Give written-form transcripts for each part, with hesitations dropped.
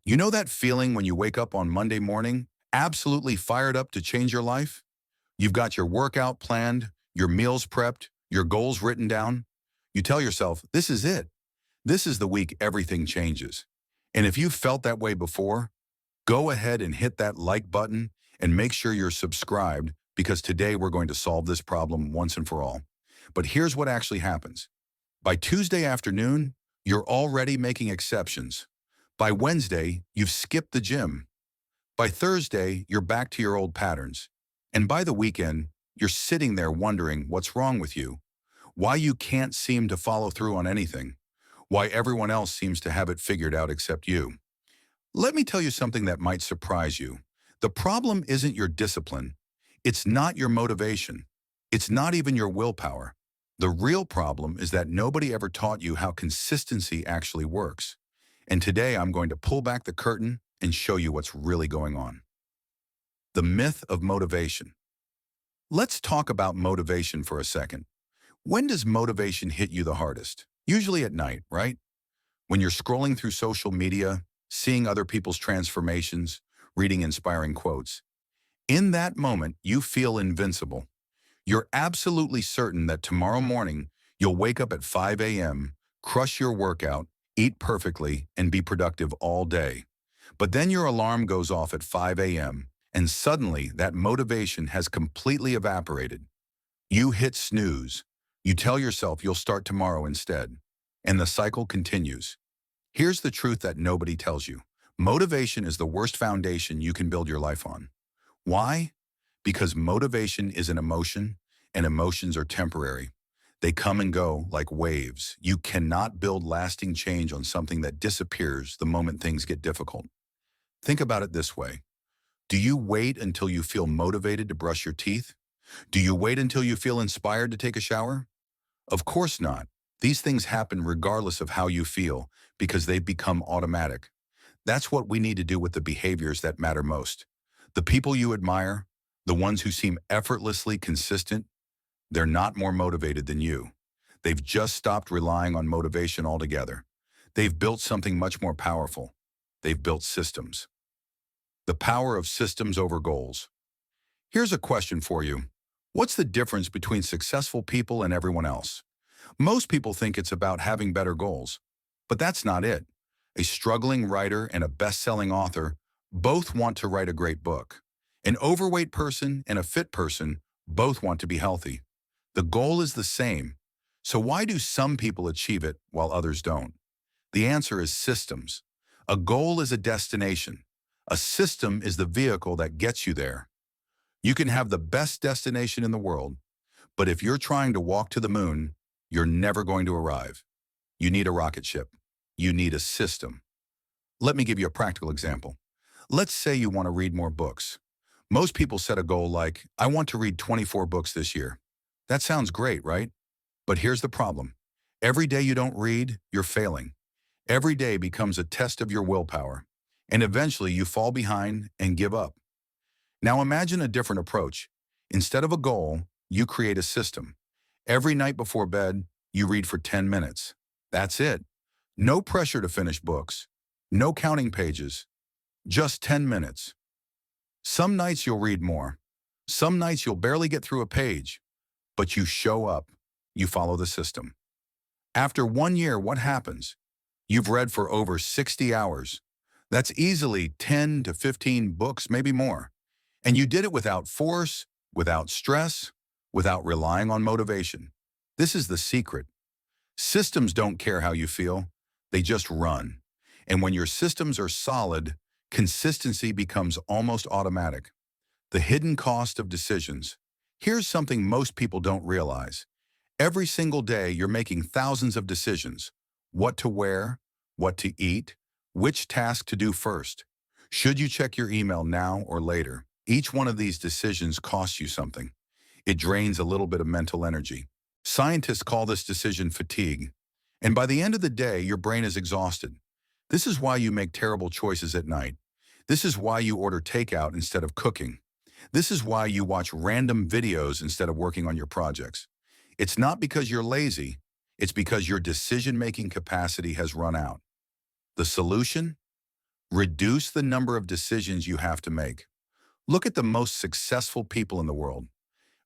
You know that feeling when you wake up on Monday morning, absolutely fired up to change your life? You've got your workout planned, your meals prepped, your goals written down. You tell yourself, this is it. This is the week everything changes. And if you've felt that way before, go ahead and hit that like button and make sure you're subscribed because today we're going to solve this problem once and for all. But here's what actually happens. By Tuesday afternoon, you're already making exceptions. By Wednesday, you've skipped the gym. By Thursday, you're back to your old patterns. And by the weekend, you're sitting there wondering what's wrong with you, why you can't seem to follow through on anything, why everyone else seems to have it figured out except you. Let me tell you something that might surprise you. The problem isn't your discipline. It's not your motivation. It's not even your willpower. The real problem is that nobody ever taught you how consistency actually works. And today I'm going to pull back the curtain and show you what's really going on. The myth of motivation. Let's talk about motivation for a second. When does motivation hit you the hardest? Usually at night, right? When you're scrolling through social media, seeing other people's transformations, reading inspiring quotes. In that moment, you feel invincible. You're absolutely certain that tomorrow morning, you'll wake up at 5 a.m., crush your workout, eat perfectly, and be productive all day. But then your alarm goes off at 5 a.m., and suddenly that motivation has completely evaporated. You hit snooze. You tell yourself you'll start tomorrow instead. And the cycle continues. Here's the truth that nobody tells you. Motivation is the worst foundation you can build your life on. Why? Because motivation is an emotion, and emotions are temporary. They come and go like waves. You cannot build lasting change on something that disappears the moment things get difficult. Think about it this way. Do you wait until you feel motivated to brush your teeth? Do you wait until you feel inspired to take a shower? Of course not. These things happen regardless of how you feel because they've become automatic. That's what we need to do with the behaviors that matter most. The people you admire, the ones who seem effortlessly consistent, they're not more motivated than you. They've just stopped relying on motivation altogether. They've built something much more powerful. They've built systems. The power of systems over goals. Here's a question for you. What's the difference between successful people and everyone else? Most people think it's about having better goals, but that's not it. A struggling writer and a best-selling author both want to write a great book. An overweight person and a fit person both want to be healthy. The goal is the same. So why do some people achieve it while others don't? The answer is systems. A goal is a destination. A system is the vehicle that gets you there. You can have the best destination in the world, but if you're trying to walk to the moon, you're never going to arrive. You need a rocket ship. You need a system. Let me give you a practical example. Let's say you want to read more books. Most people set a goal like, I want to read 24 books this year. That sounds great, right? But here's the problem. Every day you don't read, you're failing. Every day becomes a test of your willpower, and eventually you fall behind and give up. Now imagine a different approach. Instead of a goal, you create a system. Every night before bed, you read for 10 minutes. That's it. No pressure to finish books. No counting pages. Just 10 minutes. Some nights you'll read more. Some nights you'll barely get through a page. But you show up. You follow the system. After 1 year, what happens? You've read for over 60 hours. That's easily 10 to 15 books, maybe more. And you did it without force, without stress, without relying on motivation. This is the secret. Systems don't care how you feel. They just run. And when your systems are solid, consistency becomes almost automatic. The hidden cost of decisions. Here's something most people don't realize. Every single day, you're making thousands of decisions. What to wear, what to eat, which task to do first. Should you check your email now or later? Each one of these decisions costs you something. It drains a little bit of mental energy. Scientists call this decision fatigue. And by the end of the day, your brain is exhausted. This is why you make terrible choices at night. This is why you order takeout instead of cooking. This is why you watch random videos instead of working on your projects. It's not because you're lazy. It's because your decision-making capacity has run out. The solution? Reduce the number of decisions you have to make. Look at the most successful people in the world.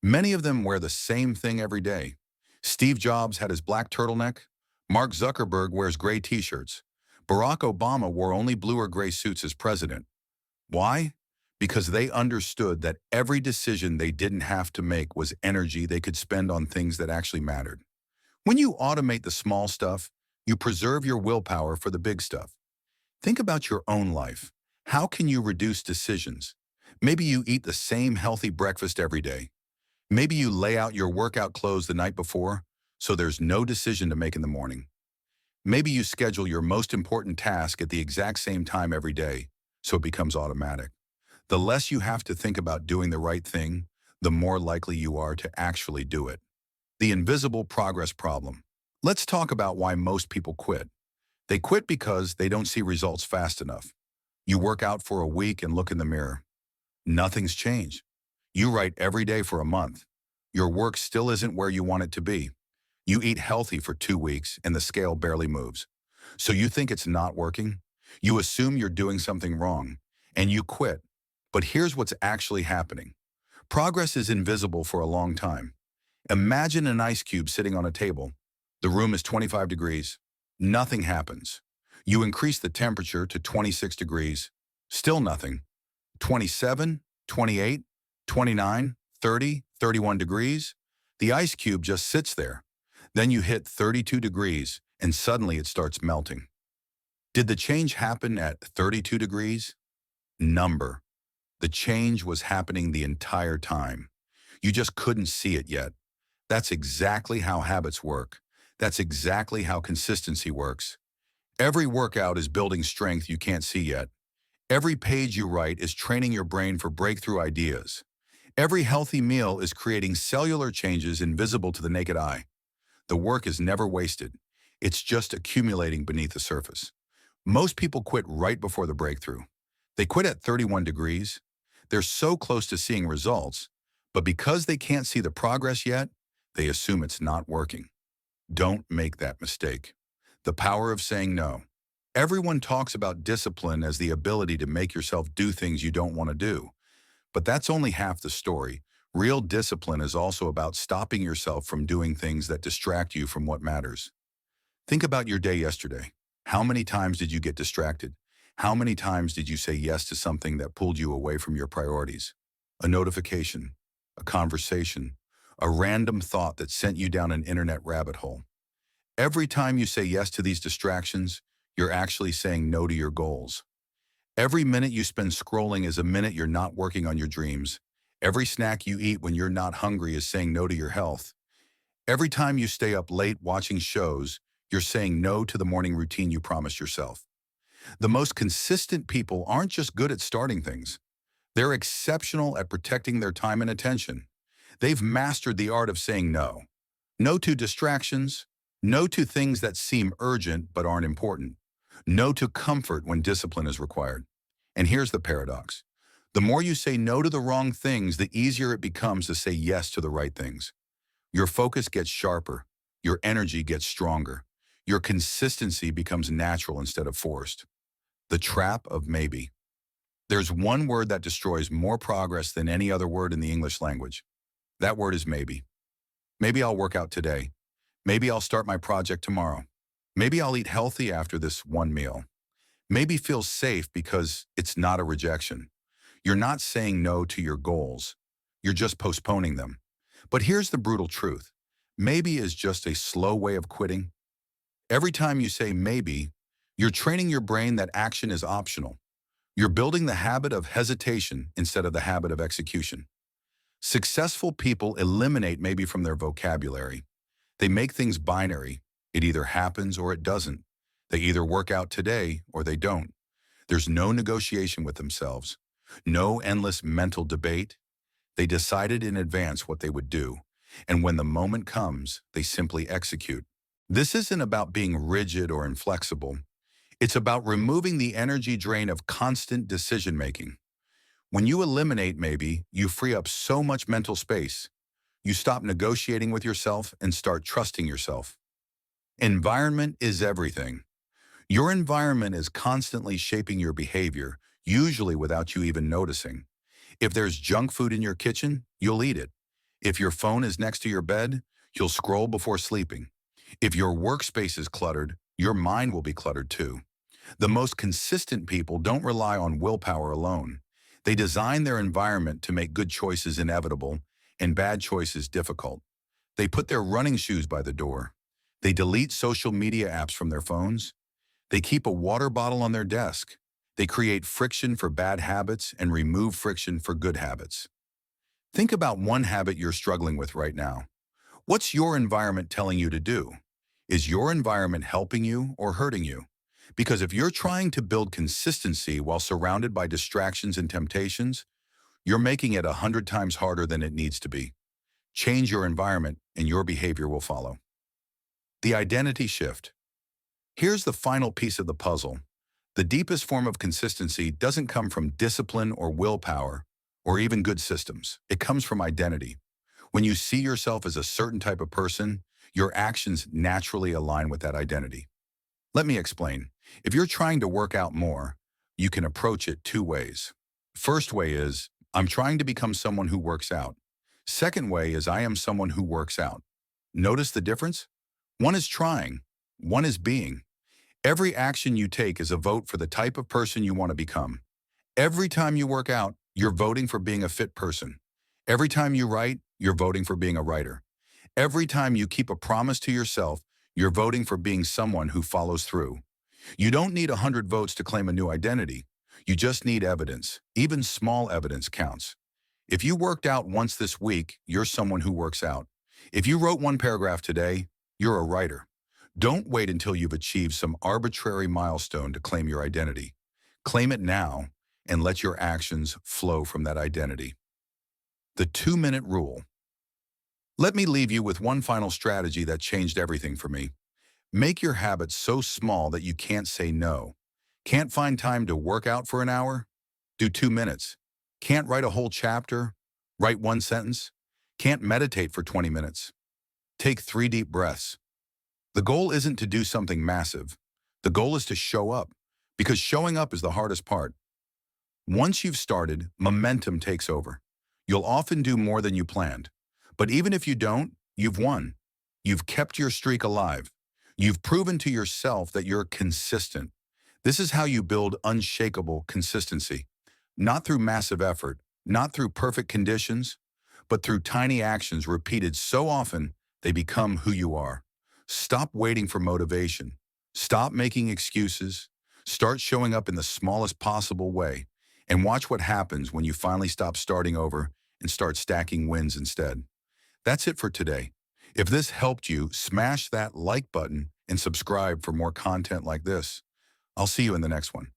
Many of them wear the same thing every day. Steve Jobs had his black turtleneck. Mark Zuckerberg wears gray t-shirts. Barack Obama wore only blue or gray suits as president. Why? Because they understood that every decision they didn't have to make was energy they could spend on things that actually mattered. When you automate the small stuff, you preserve your willpower for the big stuff. Think about your own life. How can you reduce decisions? Maybe you eat the same healthy breakfast every day. Maybe you lay out your workout clothes the night before, so there's no decision to make in the morning. Maybe you schedule your most important task at the exact same time every day, so it becomes automatic. The less you have to think about doing the right thing, the more likely you are to actually do it. The invisible progress problem. Let's talk about why most people quit. They quit because they don't see results fast enough. You work out for a week and look in the mirror. Nothing's changed. You write every day for a month. Your work still isn't where you want it to be. You eat healthy for 2 weeks and the scale barely moves. So you think it's not working? You assume you're doing something wrong, and you quit. But here's what's actually happening. Progress is invisible for a long time. Imagine an ice cube sitting on a table. The room is 25 degrees. Nothing happens. You increase the temperature to 26 degrees. Still nothing. 27, 28, 29, 30, 31 degrees. The ice cube just sits there. Then you hit 32 degrees, and suddenly it starts melting. Did the change happen at 32 degrees? Number. The change was happening the entire time. You just couldn't see it yet. That's exactly how habits work. That's exactly how consistency works. Every workout is building strength you can't see yet. Every page you write is training your brain for breakthrough ideas. Every healthy meal is creating cellular changes invisible to the naked eye. The work is never wasted. It's just accumulating beneath the surface. Most people quit right before the breakthrough. They quit at 31 degrees. They're so close to seeing results, but because they can't see the progress yet, they assume it's not working. Don't make that mistake. The power of saying no. Everyone talks about discipline as the ability to make yourself do things you don't want to do. But that's only half the story. Real discipline is also about stopping yourself from doing things that distract you from what matters. Think about your day yesterday. How many times did you get distracted? How many times did you say yes to something that pulled you away from your priorities? A notification, a conversation, a random thought that sent you down an internet rabbit hole. Every time you say yes to these distractions, you're actually saying no to your goals. Every minute you spend scrolling is a minute you're not working on your dreams. Every snack you eat when you're not hungry is saying no to your health. Every time you stay up late watching shows, you're saying no to the morning routine you promised yourself. The most consistent people aren't just good at starting things. They're exceptional at protecting their time and attention. They've mastered the art of saying no. No to distractions. No to things that seem urgent but aren't important. No to comfort when discipline is required. And here's the paradox. The more you say no to the wrong things, the easier it becomes to say yes to the right things. Your focus gets sharper. Your energy gets stronger. Your consistency becomes natural instead of forced. The trap of maybe. There's one word that destroys more progress than any other word in the English language. That word is maybe. Maybe I'll work out today. Maybe I'll start my project tomorrow. Maybe I'll eat healthy after this one meal. Maybe feel safe because it's not a rejection. You're not saying no to your goals. You're just postponing them. But here's the brutal truth. Maybe is just a slow way of quitting. Every time you say maybe, you're training your brain that action is optional. You're building the habit of hesitation instead of the habit of execution. Successful people eliminate maybe from their vocabulary. They make things binary. It either happens or it doesn't. They either work out today or they don't. There's no negotiation with themselves. No endless mental debate. They decided in advance what they would do. And when the moment comes, they simply execute. This isn't about being rigid or inflexible. It's about removing the energy drain of constant decision-making. When you eliminate maybe, you free up so much mental space. You stop negotiating with yourself and start trusting yourself. Environment is everything. Your environment is constantly shaping your behavior, usually without you even noticing. If there's junk food in your kitchen, you'll eat it. If your phone is next to your bed, you'll scroll before sleeping. If your workspace is cluttered, your mind will be cluttered too. The most consistent people don't rely on willpower alone. They design their environment to make good choices inevitable and bad choices difficult. They put their running shoes by the door. They delete social media apps from their phones. They keep a water bottle on their desk. They create friction for bad habits and remove friction for good habits. Think about one habit you're struggling with right now. What's your environment telling you to do? Is your environment helping you or hurting you? Because if you're trying to build consistency while surrounded by distractions and temptations, you're making it 100 times harder than it needs to be. Change your environment and your behavior will follow. The identity shift. Here's the final piece of the puzzle. The deepest form of consistency doesn't come from discipline or willpower or even good systems. It comes from identity. When you see yourself as a certain type of person, your actions naturally align with that identity. Let me explain. If you're trying to work out more, you can approach it two ways. First way is, I'm trying to become someone who works out. Second way is, I am someone who works out. Notice the difference? One is trying, one is being. Every action you take is a vote for the type of person you want to become. Every time you work out, you're voting for being a fit person. Every time you write, you're voting for being a writer. Every time you keep a promise to yourself, you're voting for being someone who follows through. You don't need 100 votes to claim a new identity. You just need evidence. Even small evidence counts. If you worked out once this week, you're someone who works out. If you wrote one paragraph today, you're a writer. Don't wait until you've achieved some arbitrary milestone to claim your identity. Claim it now and let your actions flow from that identity. The 2-minute rule. Let me leave you with one final strategy that changed everything for me. Make your habits so small that you can't say no. Can't find time to work out for an hour? Do 2 minutes. Can't write a whole chapter? Write one sentence. Can't meditate for 20 minutes? Take 3 deep breaths. The goal isn't to do something massive. The goal is to show up, because showing up is the hardest part. Once you've started, momentum takes over. You'll often do more than you planned. But even if you don't, you've won. You've kept your streak alive. You've proven to yourself that you're consistent. This is how you build unshakable consistency. Not through massive effort, not through perfect conditions, but through tiny actions repeated so often they become who you are. Stop waiting for motivation. Stop making excuses. Start showing up in the smallest possible way. And watch what happens when you finally stop starting over and start stacking wins instead. That's it for today. If this helped you, smash that like button and subscribe for more content like this. I'll see you in the next one.